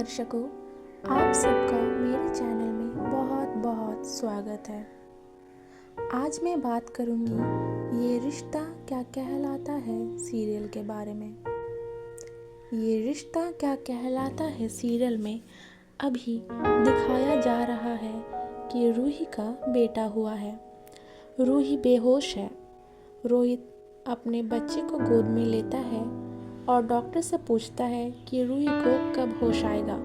दर्शकों, आप सबका मेरे चैनल में बहुत बहुत स्वागत है। आज मैं बात करूंगी ये रिश्ता क्या कहलाता है सीरियल के बारे में। ये रिश्ता क्या कहलाता है सीरियल में अभी दिखाया जा रहा है कि रूही का बेटा हुआ है। रूही बेहोश है। रोहित अपने बच्चे को गोद में लेता है और डॉक्टर से पूछता है कि रूही को कब होश आएगा,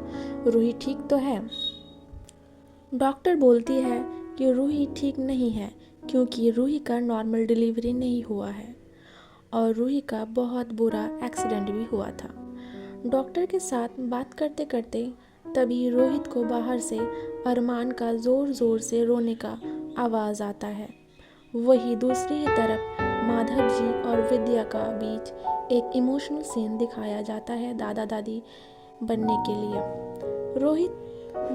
रूही ठीक तो है। डॉक्टर बोलती है कि रूही ठीक नहीं है क्योंकि रूही का नॉर्मल डिलीवरी नहीं हुआ है और रूही का बहुत बुरा एक्सीडेंट भी हुआ था। डॉक्टर के साथ बात करते करते तभी रोहित को बाहर से अरमान का ज़ोर ज़ोर से रोने का आवाज़ आता है। वही दूसरी ही तरफ माधव जी और विद्या का बीच एक इमोशनल सीन दिखाया जाता है दादा दादी बनने के लिए। रोहित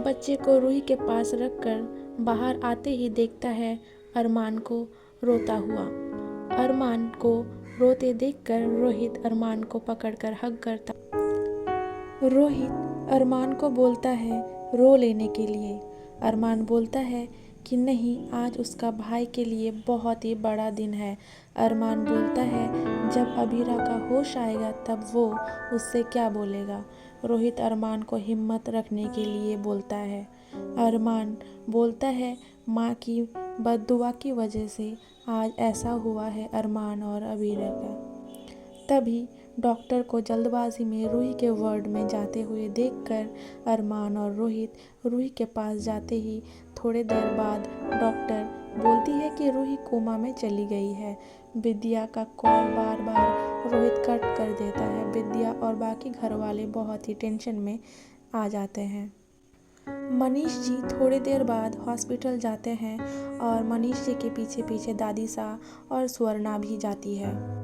बच्चे को रूही के पास रखकर बाहर आते ही देखता है अरमान को रोता हुआ। अरमान को रोते देखकर रोहित अरमान को पकड़कर हग करता। रोहित अरमान को बोलता है रो लेने के लिए। अरमान बोलता है कि नहीं, आज उसका भाई के लिए बहुत ही बड़ा दिन है। अरमान बोलता है जब अबीरा का होश आएगा तब वो उससे क्या बोलेगा। रोहित अरमान को हिम्मत रखने के लिए बोलता है। अरमान बोलता है माँ की बद्दुआ की वजह से आज ऐसा हुआ है अरमान और अबीरा का। तभी डॉक्टर को जल्दबाजी में रूही के वार्ड में जाते हुए देखकर अरमान और रोहित रूही के पास जाते ही थोड़ी देर बाद डॉक्टर बोलती है कि रूही कोमा में चली गई है। विद्या का कॉल बार बार रोहित कट कर देता है। विद्या और बाकी घर वाले बहुत ही टेंशन में आ जाते हैं। मनीष जी थोड़ी देर बाद हॉस्पिटल जाते हैं और मनीष जी के पीछे पीछे दादी सा और स्वर्णा भी जाती है।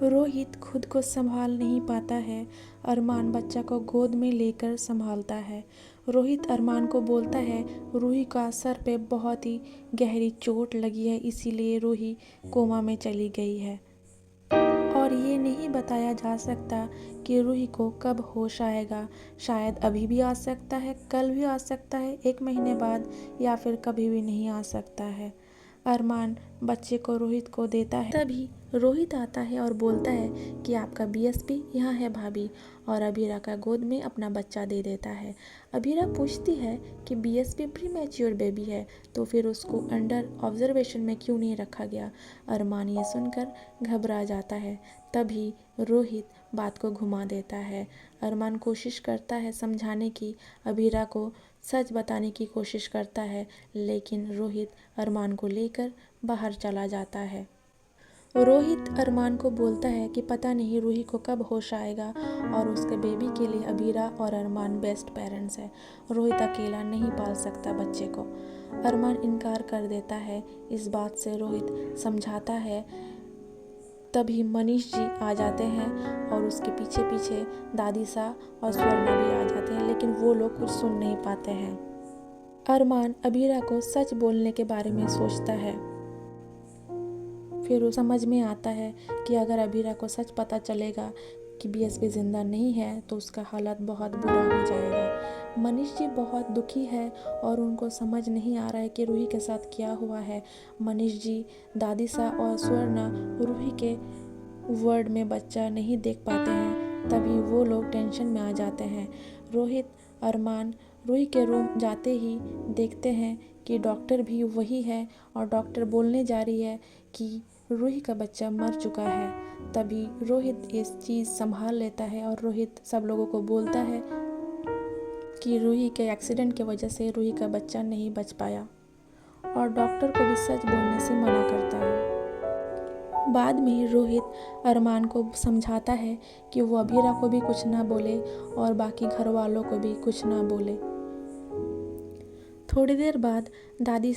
रोहित खुद को संभाल नहीं पाता है। अरमान बच्चा को गोद में लेकर संभालता है। रोहित अरमान को बोलता है रूही का सर पे बहुत ही गहरी चोट लगी है, इसीलिए रूही कोमा में चली गई है और ये नहीं बताया जा सकता कि रूही को कब होश आएगा। शायद अभी भी आ सकता है, कल भी आ सकता है, 1 महीने बाद, या फिर कभी भी नहीं आ सकता है। अरमान बच्चे को रोहित को देता है। तभी रोहित आता है और बोलता है कि आपका बीएसपी यहाँ है भाभी, और अबीरा का गोद में अपना बच्चा दे देता है। अबीरा पूछती है कि बीएसपी प्री मैच्योर बेबी है तो फिर उसको अंडर ऑब्जर्वेशन में क्यों नहीं रखा गया। अरमान ये सुनकर घबरा जाता है। तभी रोहित बात को घुमा देता है। अरमान कोशिश करता है समझाने की, अबीरा को सच बताने की कोशिश करता है, लेकिन रोहित अरमान को लेकर बाहर चला जाता है। रोहित अरमान को बोलता है कि पता नहीं रूही को कब होश आएगा और उसके बेबी के लिए अबीरा और अरमान बेस्ट पेरेंट्स हैं। रोहित अकेला नहीं पाल सकता बच्चे को। अरमान इनकार कर देता है। इस बात से रोहित समझाता है। तभी मनीष जी आ जाते हैं और उसके पीछे पीछे दादी सा और स्वर्णा भी आ जाते हैं, लेकिन वो लोग कुछ सुन नहीं पाते हैं। अरमान अबीरा को सच बोलने के बारे में सोचता है। फिर वो समझ में आता है कि अगर अबीरा को सच पता चलेगा कि बीएसपी जिंदा नहीं है तो उसका हालत बहुत बुरा हो जाएगा। मनीष जी बहुत दुखी है और उनको समझ नहीं आ रहा है कि रूही के साथ क्या हुआ है। मनीष जी, दादी सा और स्वर्णा रूही के वर्ड में बच्चा नहीं देख पाते हैं। तभी वो लोग टेंशन में आ जाते हैं। रोहित अरमान रूही के रूम जाते ही देखते हैं कि डॉक्टर भी वही है और डॉक्टर बोलने जा रही है कि रूही का बच्चा मर चुका है। तभी रोहित इस चीज़ संभाल लेता है और रोहित सब लोगों को बोलता है कि रूही के एक्सीडेंट की वजह से रूही का बच्चा नहीं बच पाया और डॉक्टर को भी सच बोलने से मना करता है। बाद में रोहित अरमान को समझाता है कि वो अबीरा को भी कुछ ना बोले और बाकी घर वालों को भी कुछ ना बोले। थोड़ी देर बाद दादी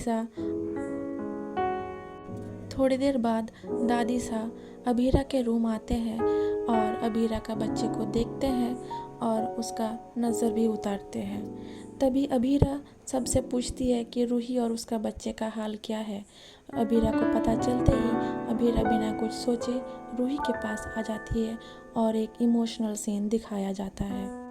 सा अबीरा के रूम आते हैं और अबीरा का बच्चे को देखते हैं और उसका नज़र भी उतारते हैं। तभी अबीरा सबसे पूछती है कि रूही और उसका बच्चे का हाल क्या है। अबीरा को पता चलते ही अबीरा बिना कुछ सोचे रूही के पास आ जाती है और एक इमोशनल सीन दिखाया जाता है।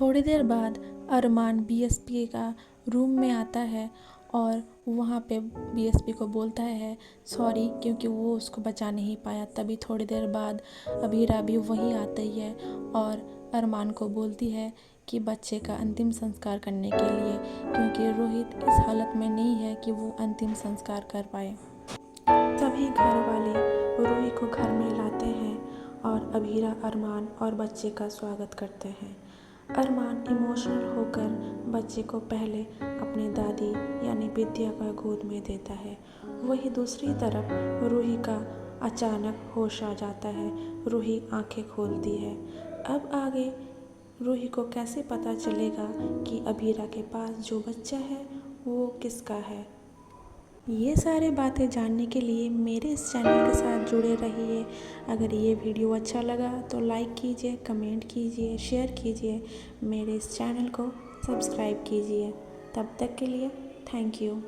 थोड़ी देर बाद अरमान बीएसपी का रूम में आता है और वहाँ पे बीएसपी को बोलता है सॉरी, क्योंकि वो उसको बचा नहीं पाया। तभी थोड़ी देर बाद अभीरा भी वहीं आती है और अरमान को बोलती है कि बच्चे का अंतिम संस्कार करने के लिए, क्योंकि रोहित इस हालत में नहीं है कि वो अंतिम संस्कार कर पाए। तभी घर वाले रूही को घर में लाते हैं और अभीरा, अरमान और बच्चे का स्वागत करते हैं। अरमान इमोशनल होकर बच्चे को पहले अपनी दादी यानी विद्या का गोद में देता है। वहीं दूसरी तरफ रूही का अचानक होश आ जाता है। रूही आंखें खोलती है। अब आगे रूही को कैसे पता चलेगा कि अभीरा के पास जो बच्चा है वो किसका है? ये सारे बातें जानने के लिए मेरे इस चैनल के साथ जुड़े रहिए। अगर ये वीडियो अच्छा लगा तो लाइक कीजिए, कमेंट कीजिए, शेयर कीजिए, मेरे इस चैनल को सब्सक्राइब कीजिए। तब तक के लिए थैंक यू।